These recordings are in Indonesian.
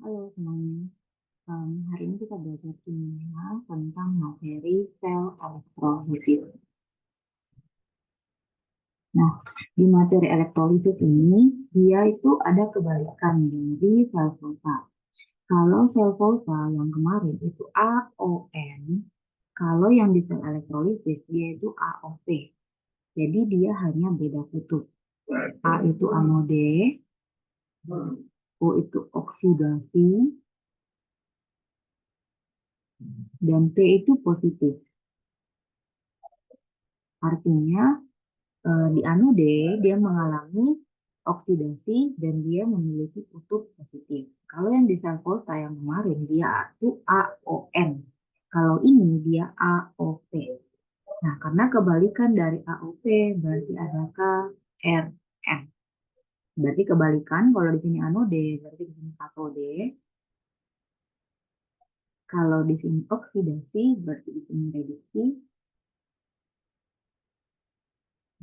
Halo semuanya. Hari ini kita belajar kimia tentang materi sel elektrolisis. Nah, di materi elektrolisis ini, dia itu ada kebalikan dari sel volta. Kalau sel volta yang kemarin itu AON, kalau yang di sel elektrolisis dia itu AOP. Jadi dia hanya beda kutub. A itu anode, O itu oksidasi, dan P itu positif. Artinya di anode dia mengalami oksidasi dan dia memiliki kutub positif. Kalau yang di sel volta yang kemarin dia itu AON. Kalau ini dia AOP. Nah, karena kebalikan dari AOP berarti ada KRN. Berarti kebalikan kalau di sini anode berarti di sini katode. Kalau di sini oksidasi berarti di sini reduksi.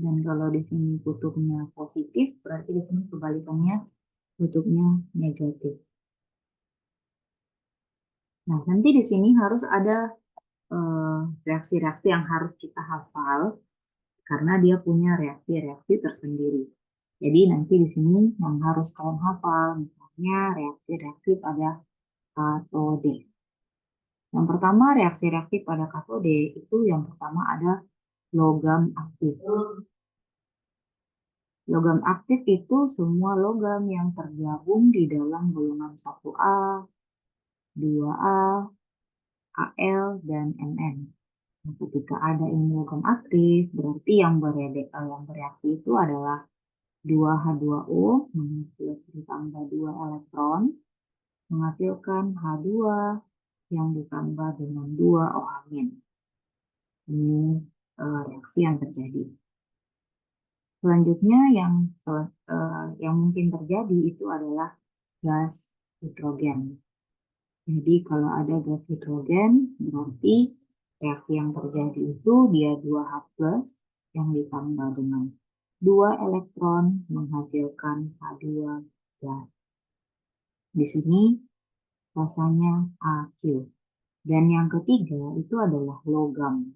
Dan kalau di sini kutubnya positif berarti di sini kebalikannya kutubnya negatif. Nah, nanti di sini harus ada reaksi-reaksi yang harus kita hafal karena dia punya reaksi-reaksi tersendiri. Jadi nanti di sini yang harus kalian hafal, misalnya reaksi-reaksi pada katode. Yang pertama reaksi-reaksi pada katode itu yang pertama ada logam aktif. Logam aktif itu semua logam yang tergabung di dalam golongan 1A, 2A, Al, dan Mn. Nah, ketika ada ini logam aktif, berarti yang bereaksi itu adalah 2H2O ditambah 2 elektron, menghasilkan H2 yang ditambah dengan 2 OH-. Ini reaksi yang terjadi. Selanjutnya yang mungkin terjadi itu adalah gas hidrogen. Jadi kalau ada gas hidrogen, berarti reaksi yang terjadi itu dia 2H+ yang ditambah dengan 2 elektron menghasilkan H2 gas. Di sini rasanya Aq. Dan yang ketiga itu adalah logam.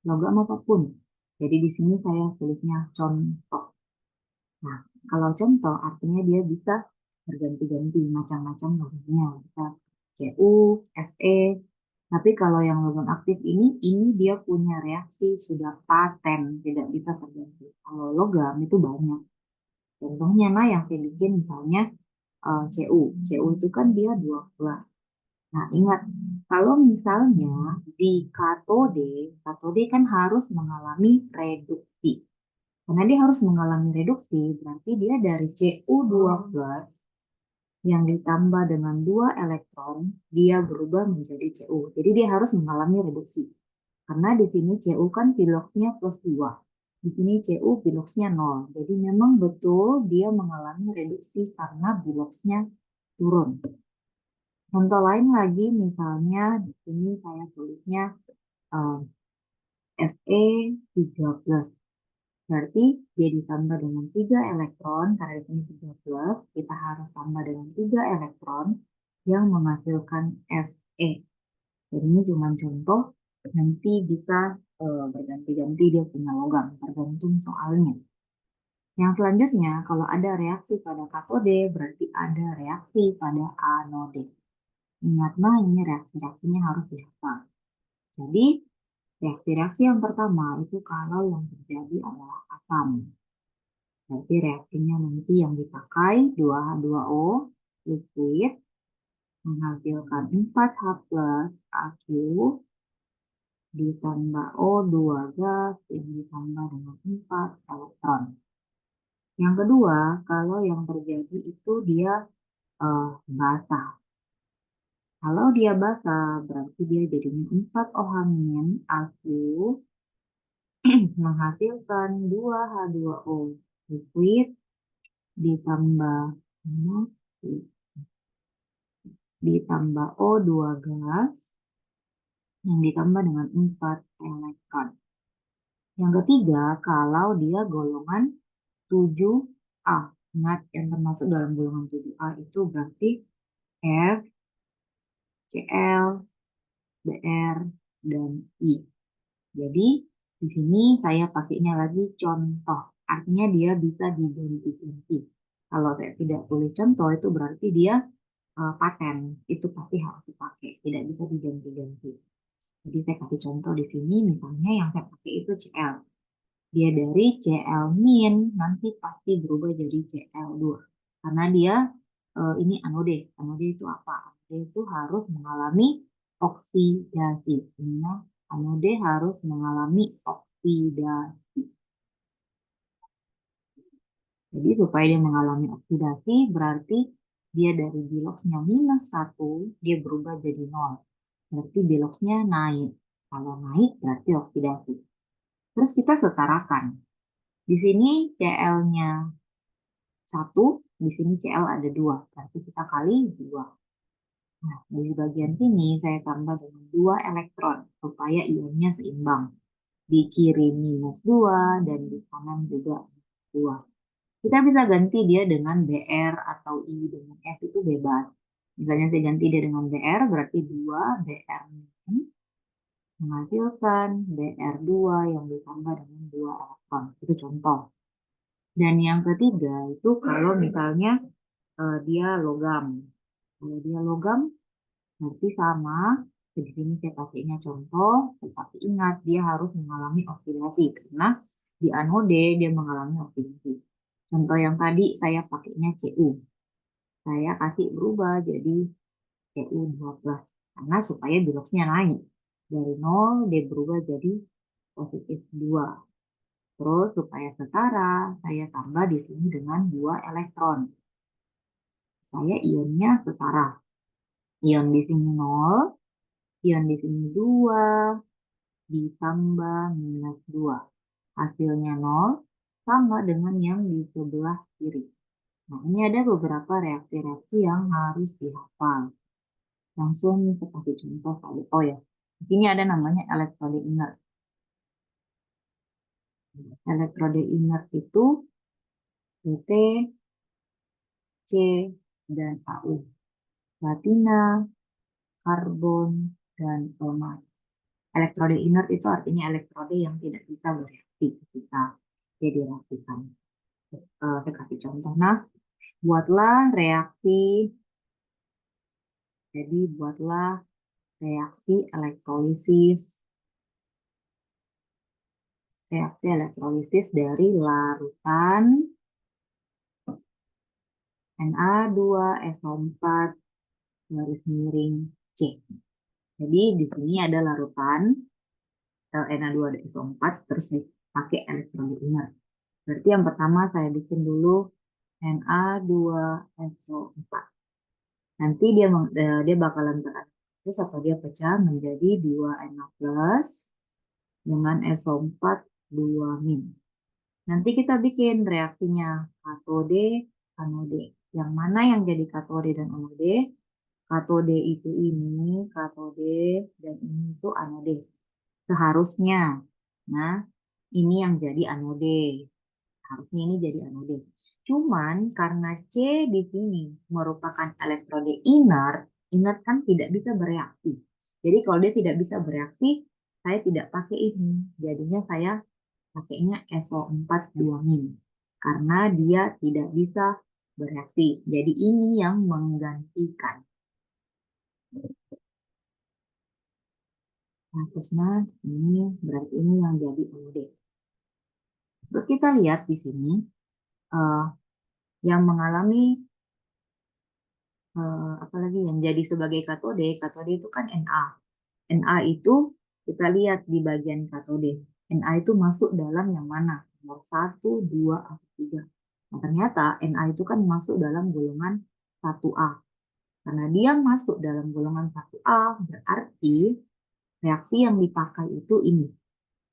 Logam apapun. Jadi di sini saya tulisnya contoh. Nah, kalau contoh artinya dia bisa berganti-ganti macam-macam logamnya. Bisa Cu, Fe. Tapi kalau yang logam aktif ini dia punya reaksi sudah paten, tidak bisa terganti. Kalau logam itu banyak. Contohnya, nah yang saya bikin misalnya Cu. Cu itu kan dia 12. Nah, ingat, kalau misalnya di katode kan harus mengalami reduksi. Karena dia harus mengalami reduksi, berarti dia dari Cu2+ yang ditambah dengan 2 elektron, dia berubah menjadi Cu. Jadi dia harus mengalami reduksi. Karena di sini Cu kan piloksnya +2. Di sini Cu piloksnya 0. Jadi memang betul dia mengalami reduksi karena piloksnya turun. Contoh lain lagi, misalnya di sini saya tulisnya Fe3+. Berarti dia ditambah dengan 3 elektron, karena di sini 13, kita harus tambah dengan 3 elektron yang menghasilkan Fe. Jadi ini cuma contoh, nanti bisa berganti-ganti dia punya logam, tergantung soalnya. Yang selanjutnya, kalau ada reaksi pada katode, berarti ada reaksi pada anode. Ingat, nah ini reaksi-reaksinya harus dihafal. Jadi, reaksi-reaksi yang pertama itu kalau yang terjadi adalah asam. Berarti reaksinya nanti yang dipakai 2H2O liquid menghasilkan 4H+ Aq ditambah O2 gas yang ditambah dengan 4 elektron. Yang kedua, kalau yang terjadi itu dia basah. Kalau dia basah, berarti dia jadinya 4 OH- Aq menghasilkan 2H2O liquid ditambah O2 gas yang ditambah dengan 4 elektron. Yang ketiga, kalau dia golongan 7A. Ingat, yang termasuk dalam golongan 7A itu berarti F, Cl, Br, dan I. Jadi di sini saya pakainya lagi contoh. Artinya dia bisa diganti-ganti. Kalau saya tidak tulis contoh itu berarti dia paten. Itu pasti harus dipakai. Tidak bisa diganti-ganti. Jadi saya kasih contoh di sini. Misalnya yang saya pakai itu Cl. Dia dari Cl min nanti pasti berubah jadi Cl2. Karena dia ini anode. Anode itu apa? Anode itu harus mengalami oksidasi. Ini anode harus mengalami oksidasi. Jadi supaya dia mengalami oksidasi berarti dia dari biloxnya -1 dia berubah jadi 0. Berarti biloxnya naik. Kalau naik berarti oksidasi. Terus kita setarakan. Di sini Cl-nya 1, di sini Cl ada 2. Berarti kita kali 2. Nah, di bagian sini saya tambah dengan 2 elektron supaya ionnya seimbang. Di kiri -2 dan di kanan juga 2. Kita bisa ganti dia dengan Br atau I dengan F itu bebas. Misalnya saya ganti dia dengan Br berarti 2 Br menghasilkan Br2 yang ditambah dengan 2 elektron. Itu contoh. Dan yang ketiga itu kalau misalnya dia logam. Kalau dia logam berarti sama. Di sini saya pakainya contoh, tetapi ingat dia harus mengalami oksidasi karena di anode dia mengalami oksidasi. Contoh yang tadi saya pakainya Cu. Saya kasih berubah jadi Cu12 karena supaya biloxnya naik. Dari 0 dia berubah jadi positif 2. Terus supaya setara, saya tambah di sini dengan 2 elektron. Supaya ionnya setara. Ion di sini 0, ion di sini 2, ditambah -2. Hasilnya 0, sama dengan yang di sebelah kiri. Nah, ini ada beberapa reaksi-reaksi yang harus dihafal. Langsung kita kasih contoh kali. Oh ya, di sini ada namanya elektrode inert. Elektrode inert itu Pt, C, dan Au. Platina, karbon, dan emas. Elektrode inert itu artinya elektrode yang tidak bisa bereaksi ketika dia direaksikan. Saya kasih contoh. Nah, buatlah reaksi. Jadi buatlah reaksi elektrolisis. Reaksi elektrolisis dari larutan Na2SO4 garis miring C. Jadi di sini ada larutan Na2SO4 terus dipakai elektrode inert. Berarti yang pertama saya bikin dulu Na2SO4. Nanti dia bakalan terus atau dia pecah menjadi 2Na plus dengan SO4 2-. Nanti kita bikin reaksinya katode, anode. Yang mana yang jadi katode dan anode? Katode itu ini, katode, dan ini itu anode. Seharusnya. Nah, ini yang jadi anode. Harusnya ini jadi anode. Cuman karena C di sini merupakan elektrode inert, inert kan tidak bisa bereaksi. Jadi kalau dia tidak bisa bereaksi, saya tidak pakai ini. Jadinya saya pakainya SO4 2-. Karena dia tidak bisa bereaksi. Jadi ini yang menggantikan. Nah, terusnya ini berarti ini yang jadi anode. Terus kita lihat di sini yang mengalami apalagi yang jadi sebagai katode, katode itu kan Na. Na itu kita lihat di bagian katode. Na itu masuk dalam yang mana? Nomor 1, 2, atau 3. Nah, ternyata Na itu kan masuk dalam golongan 1A. Karena dia masuk dalam golongan 1A, berarti reaksi yang dipakai itu ini.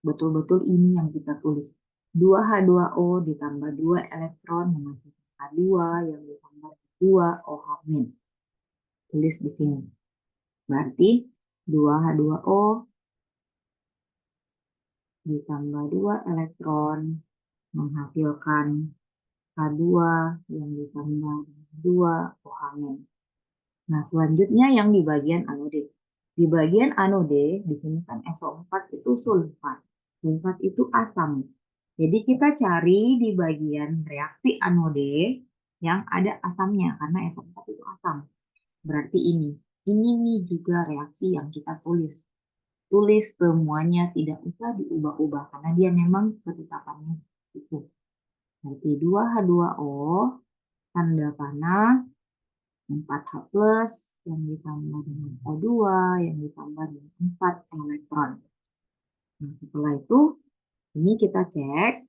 Betul-betul ini yang kita tulis. 2H2O ditambah 2 elektron menghasilkan H2 yang ditambah 2 OH-. Tulis di sini. Berarti 2H2O ditambah 2 elektron menghasilkan H2 yang ditambah 2 OH-. Nah, selanjutnya yang di bagian anode. Di bagian anode, di sini kan SO4 itu sulfat. Sulfat itu asam. Jadi kita cari di bagian reaksi anode yang ada asamnya, karena SO4 itu asam. Berarti ini. Ini nih juga reaksi yang kita tulis. Tulis semuanya, tidak usah diubah-ubah, karena dia memang ketetapannya itu. Berarti 2H2O, tanda panah, 4H plus, yang ditambah dengan O2, yang ditambah dengan 4 elektron. Nah, setelah itu, ini kita cek,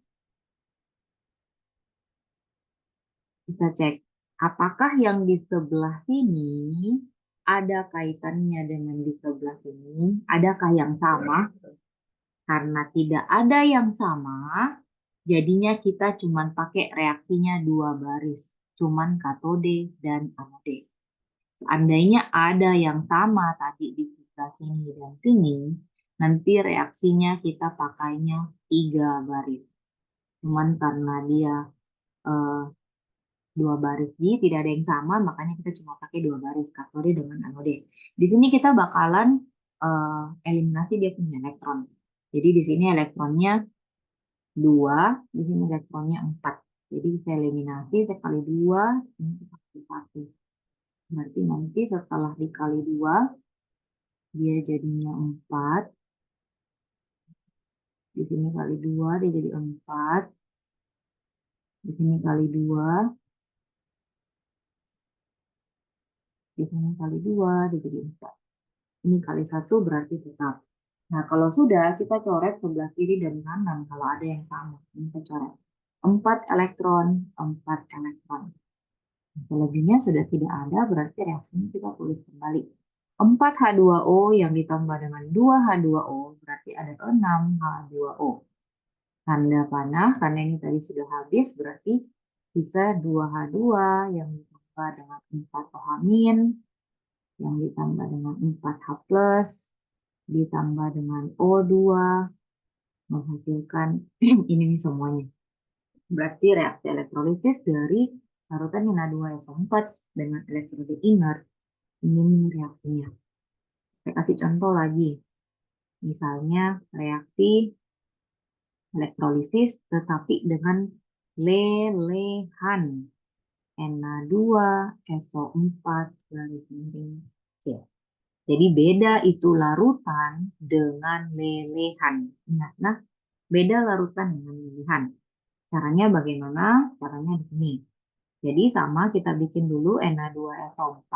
apakah yang di sebelah sini ada kaitannya dengan di sebelah sini? Adakah yang sama? Karena tidak ada yang sama, jadinya kita cuma pakai reaksinya 2 baris. Cuman katode dan anode. Seandainya ada yang sama tadi di sebelah sini dan sini, nanti reaksinya kita pakainya 3 baris. Cuman karena dia eh, 2 baris tidak ada yang sama, makanya kita cuma pakai 2 baris katode dengan anode. Di sini kita bakalan eliminasi dia punya elektron. Jadi di sini elektronnya 2, di sini elektronnya 4. Jadi saya eliminasi, saya kali 2, ini kita kali 1. Berarti nanti setelah dikali 2, dia jadinya 4. Di sini kali 2, dia jadi 4. Di sini kali 2, di sini kali 2, dia jadi 4. Ini kali 1 berarti tetap. Nah, kalau sudah, kita coret sebelah kiri dan kanan kalau ada yang sama. Ini saya coret. 4 elektron, 4 elektron. Selebihnya sudah tidak ada, berarti reaksinya kita tulis kembali. 4H2O yang ditambah dengan 2H2O, berarti ada 6H2O. Tanda panah, karena ini tadi sudah habis, berarti bisa 2H2 yang ditambah dengan 4OH-, yang ditambah dengan 4H+, ditambah dengan O2, menghasilkan ini semuanya. Berarti reaksi elektrolisis dari larutan Na2SO4 dengan elektrolit inert, ini reaksinya. Saya kasih contoh lagi. Misalnya reaksi elektrolisis tetapi dengan lelehan Na2SO4 garis miring C. Jadi beda itu larutan dengan lelehan. Ingat, nah, beda larutan dengan lelehan. Caranya bagaimana? Caranya di sini. Jadi sama kita bikin dulu Na2SO4.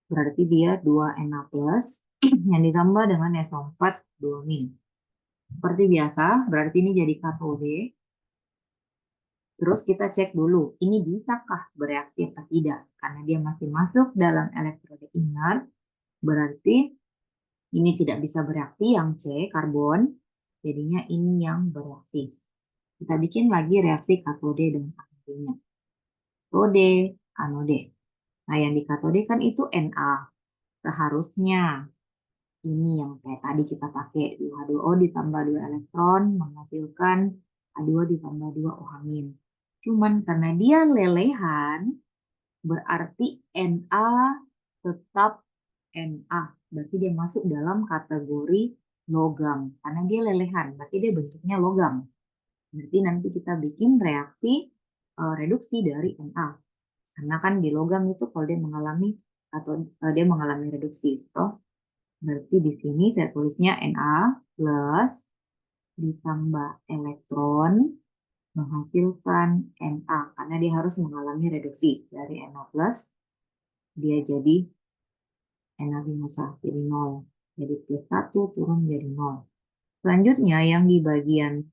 Berarti dia 2Na plus yang ditambah dengan SO4 2-. Seperti biasa, berarti ini jadi katode. Terus kita cek dulu, ini bisakah bereaksi atau tidak? Karena dia masih masuk dalam elektroda inert, berarti ini tidak bisa bereaksi, yang C, karbon. Jadinya ini yang bereaksi. Kita bikin lagi reaksi katode dengan anodenya. Katode, anode. Nah, yang di katode kan itu Na. Seharusnya ini yang kayak tadi kita pakai 2H2O ditambah 2 elektron menghasilkan H2 ditambah 2 OH-. Cuman karena dia lelehan, berarti Na tetap Na. Berarti dia masuk dalam kategori logam. Karena dia lelehan, berarti dia bentuknya logam. Berarti nanti kita bikin reaksi reduksi dari Na. Karena kan di logam itu kalau dia mengalami atau dia mengalami reduksi. Toh, berarti di sini saya tulisnya Na plus ditambah elektron menghasilkan Na. Karena dia harus mengalami reduksi. Dari Na plus, dia jadi Na biasa, jadi 0. Jadi plus 1 turun jadi 0. Selanjutnya yang di bagian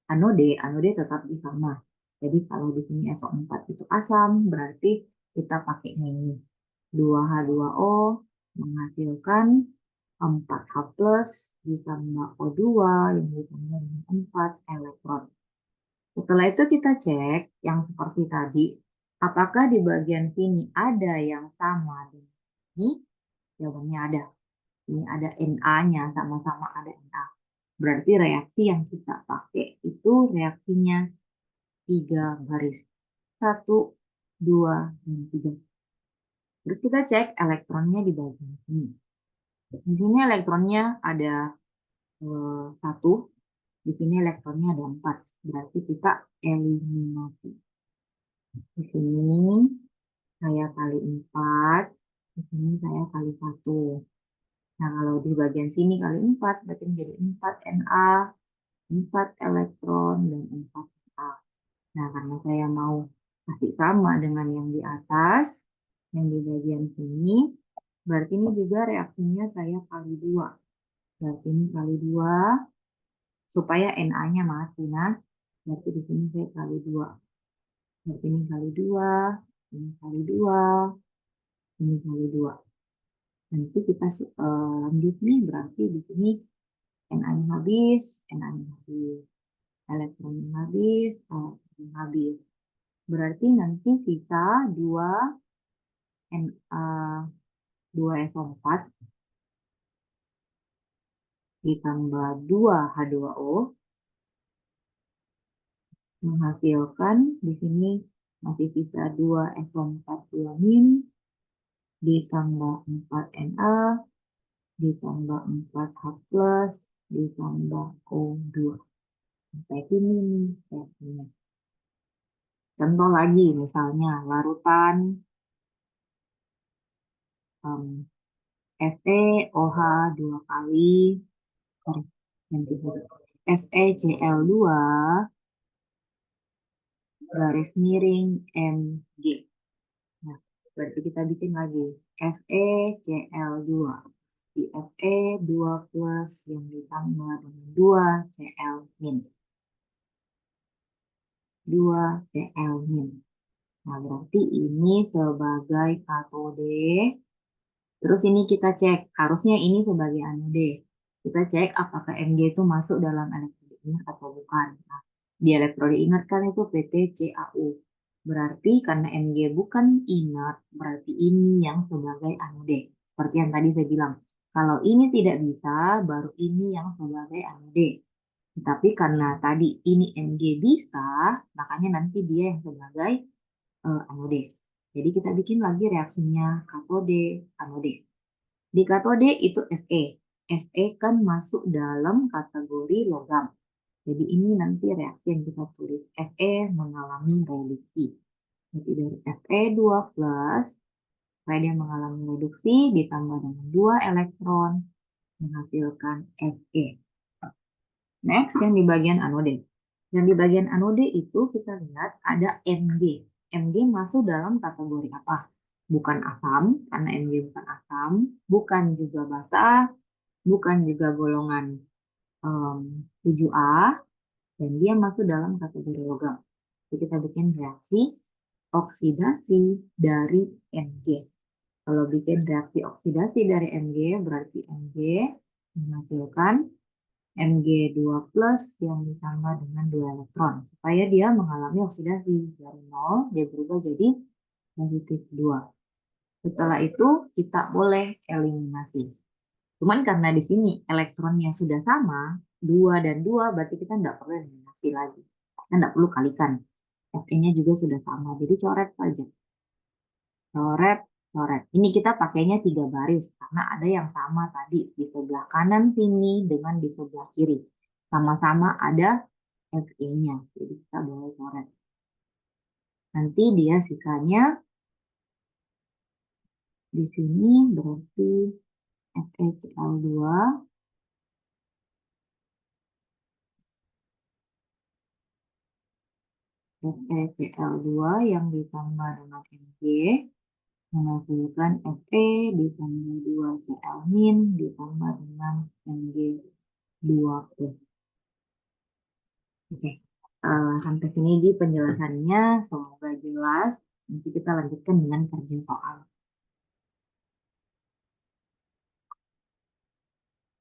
anode tetap sama. Jadi kalau di sini SO4 itu asam, berarti kita pakai ini. 2H2O menghasilkan 4H plus ditambah O2 yang ditambah dengan 4 elektron. Setelah itu kita cek yang seperti tadi, apakah di bagian sini ada yang sama dengan ini? Jawabannya ada. Ini ada Na-nya, sama-sama ada Na. Berarti reaksi yang kita pakai itu reaksinya 3 baris. 1, 2, dan 3. Terus kita cek elektronnya di bagian sini. Di sini elektronnya ada 1, di sini elektronnya ada 4. Berarti kita eliminasi. Di sini saya kali 4, di sini saya kali 1. Nah, kalau di bagian sini kali 4, berarti menjadi 4 Na, 4 elektron, dan 4 A. Nah, karena saya mau kasih sama dengan yang di atas, yang di bagian sini, berarti ini juga reaksinya saya kali 2. Berarti ini kali 2, supaya Na-nya mati. Nah, berarti di sini saya kali 2. Berarti ini kali 2, ini kali 2, ini kali 2. Nanti kita lanjut nih, berarti di sini Na-nya habis, Na-nya habis, elektronnya habis, elektronnya habis. Berarti nanti sisa 2 Na 2SO4 ditambah 2 H2O menghasilkan di sini masih sisa 2 SO4 2- ditambah 4 Na ditambah 4 H plus ditambah O2. Sampai sini nih reaksinya. Contoh lagi misalnya larutan FeOH 2 kali, sorry, ganti huruf. FeCl2 garis miring Mg. Nah, berarti kita bikin lagi FeCl2. Di Fe2 plus yang ditambah dengan 2 Cl min. 2 Cl min. Nah, berarti ini sebagai katode. Terus ini kita cek, harusnya ini sebagai anode. Kita cek apakah Mg itu masuk dalam elektrolit inert atau bukan. Nah, di elektrolit inert kan itu PtCaO. Berarti karena Mg bukan inert, berarti ini yang sebagai anode. Seperti yang tadi saya bilang. Kalau ini tidak bisa, baru ini yang sebagai anode. Tapi karena tadi ini Mg bisa, makanya nanti dia yang sebagai anode. Jadi kita bikin lagi reaksinya katode, anode. Di katode itu Fe. Fe kan masuk dalam kategori logam. Jadi ini nanti reaksi yang kita tulis. Fe mengalami reduksi. Jadi dari Fe2 plus, supaya dia mengalami reduksi, ditambah dengan 2 elektron, menghasilkan Fe. Next, yang di bagian anode. Yang di bagian anode itu kita lihat ada Mg. Mg masuk dalam kategori apa? Bukan asam, karena Mg bukan asam, bukan juga basa, bukan juga golongan 7A, dan dia masuk dalam kategori logam. Jadi kita bikin reaksi oksidasi dari Mg. Kalau bikin reaksi oksidasi dari Mg, berarti Mg menghasilkan Mg2 plus yang ditambah dengan 2 elektron. Supaya dia mengalami oksidasi dari 0, dia berubah jadi positif 2. Setelah itu kita boleh eliminasi. Cuman karena di sini elektronnya sudah sama, 2 dan 2, berarti kita tidak perlu eliminasi lagi. Kita tidak perlu kalikan. Fe-nya juga sudah sama, jadi coret saja. Coret, coret. Ini kita pakainya 3 baris, karena ada yang sama tadi di sebelah kanan sini dengan di sebelah kiri. Sama-sama ada Fe-nya, jadi kita boleh coret. Nanti dia sisanya di sini berarti FeCl2 FeCl2 yang ditambah dengan Mg menghasilkan Fe ditambah 2 Cl min ditambah dengan Mg2 plus. Oke, sampai sini di penjelasannya, semoga jelas. Nanti kita lanjutkan dengan kerja soal.